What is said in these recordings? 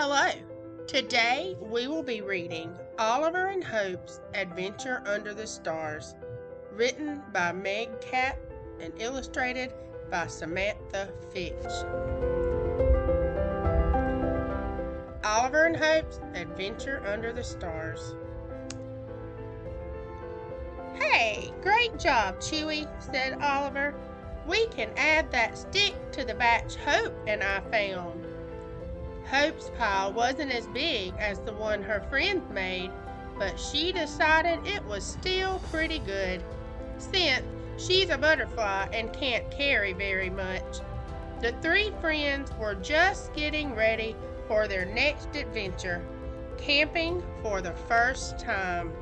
Hello! Today we will be reading Oliver and Hope's Adventure Under the Stars, written by Meg Capp and illustrated by Samantha Fitch. Oliver and Hope's Adventure Under the Stars. "Hey, great job, Chewy," said Oliver. "We can add that stick to the batch Hope and I found." Hope's pile wasn't as big as the one her friends made, but she decided it was still pretty good, since she's a butterfly and can't carry very much. The three friends were just getting ready for their next adventure, camping for the first time.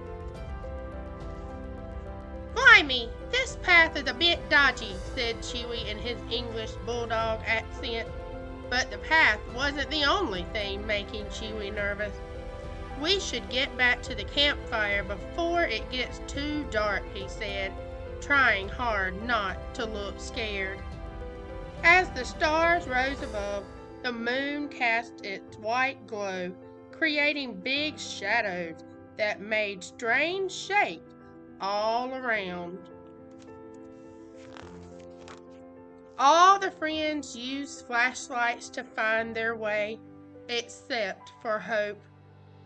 "Blimey, this path is a bit dodgy," said Chewy in his English bulldog accent. But the path wasn't the only thing making Chewy nervous. "We should get back to the campfire before it gets too dark," he said, trying hard not to look scared. As the stars rose above, the moon cast its white glow, creating big shadows that made strange shapes all around. All the friends used flashlights to find their way, except for Hope,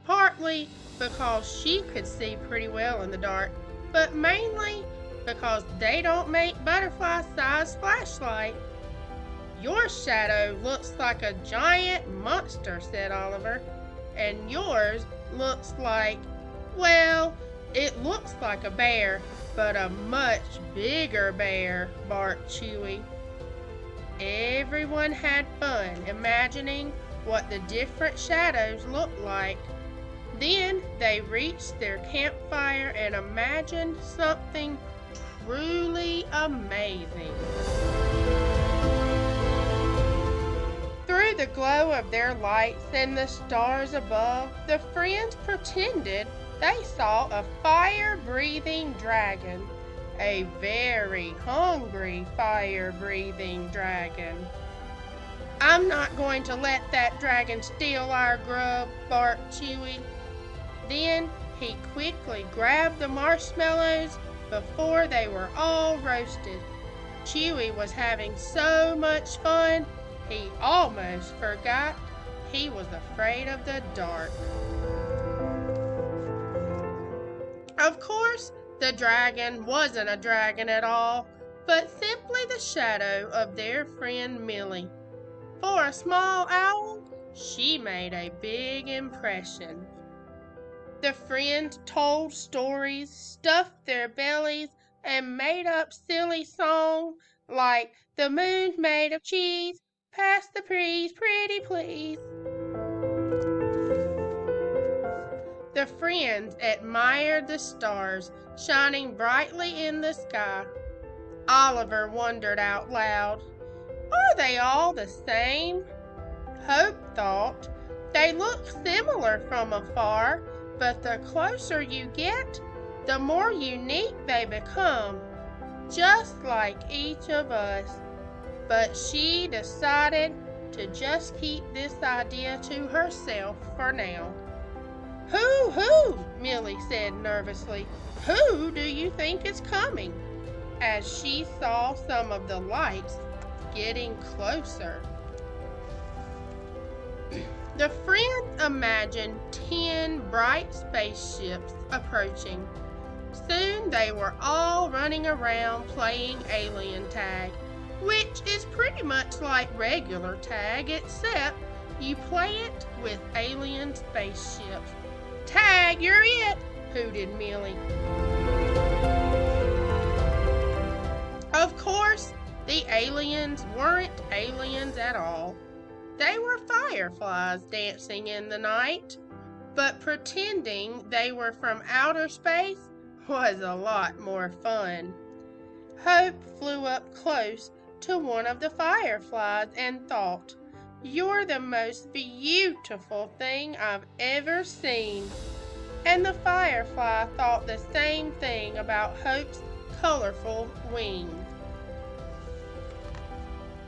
partly because she could see pretty well in the dark, but mainly because they don't make butterfly-sized flashlights. "Your shadow looks like a giant monster," said Oliver, "and yours looks like, well, it looks like a bear, but a much bigger bear," barked Chewy. Everyone had fun imagining what the different shadows looked like. Then they reached their campfire and imagined something truly amazing. Through the glow of their lights and the stars above, the friends pretended they saw a fire-breathing dragon. A very hungry, fire-breathing dragon. "I'm not going to let that dragon steal our grub," barked Chewy. Then he quickly grabbed the marshmallows before they were all roasted. Chewy was having so much fun, he almost forgot he was afraid of the dark. Of course, the dragon wasn't a dragon at all, but simply the shadow of their friend Millie. For a small owl, she made a big impression. The friends told stories, stuffed their bellies, and made up silly songs like "The moon's made of cheese, pass the peas, pretty please." The friends admired the stars shining brightly in the sky. Oliver wondered out loud, "Are they all the same?" Hope thought they look similar from afar, but the closer you get, the more unique they become, just like each of us. But she decided to just keep this idea to herself for now. "Who?" Millie said nervously. "Who do you think is coming?" as she saw some of the lights getting closer. The friends imagined 10 bright spaceships approaching. Soon they were all running around playing alien tag, which is pretty much like regular tag, except you play it with alien spaceships. "Tag, you're it!" hooted Millie. Of course, the aliens weren't aliens at all. They were fireflies dancing in the night, but pretending they were from outer space was a lot more fun. Hope flew up close to one of the fireflies and thought, "You're the most beautiful thing I've ever seen." And the firefly thought the same thing about Hope's colorful wings.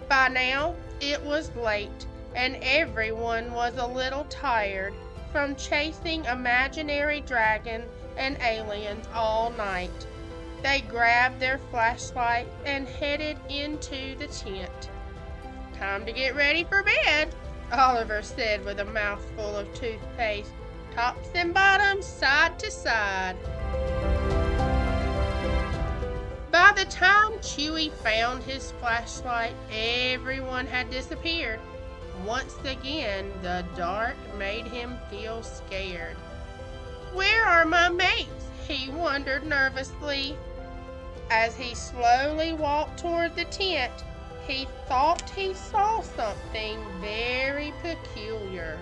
By now, it was late, and everyone was a little tired from chasing imaginary dragons and aliens all night. They grabbed their flashlight and headed into the tent. "Time to get ready for bed," Oliver said with a mouthful of toothpaste, tops and bottoms, side to side. By the time Chewie found his flashlight, everyone had disappeared. Once again, the dark made him feel scared. "Where are my mates?" he wondered nervously. As he slowly walked toward the tent, he thought he saw something very peculiar.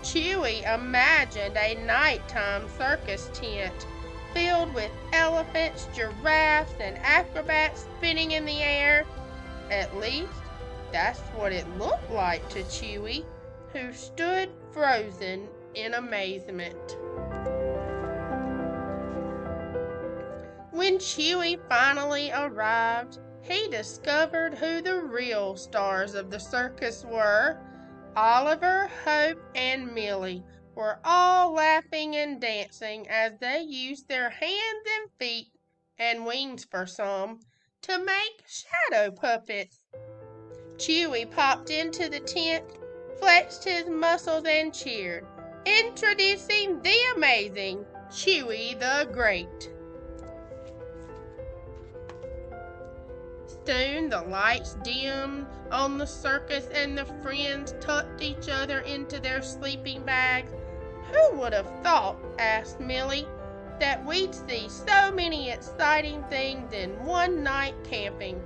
Chewie imagined a nighttime circus tent filled with elephants, giraffes, and acrobats spinning in the air. At least, that's what it looked like to Chewie, who stood frozen in amazement. When Chewie finally arrived, he discovered who the real stars of the circus were. Oliver, Hope, and Millie were all laughing and dancing as they used their hands and feet, and wings for some, to make shadow puppets. Chewie popped into the tent, flexed his muscles, and cheered, "Introducing the amazing Chewie the Great." Soon the lights dimmed on the circus and the friends tucked each other into their sleeping bags. "Who would have thought," asked Millie, "that we'd see so many exciting things in one night camping?"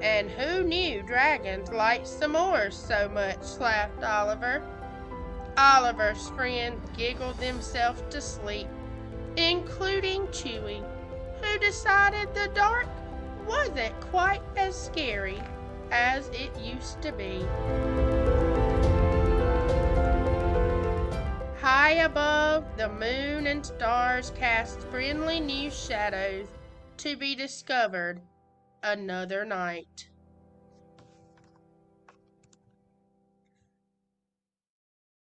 "And who knew dragons liked s'mores so much?" laughed Oliver. Oliver's friends giggled themselves to sleep, including Chewie, who decided the dark wasn't quite as scary as it used to be. High above, the moon and stars cast friendly new shadows, to be discovered another night.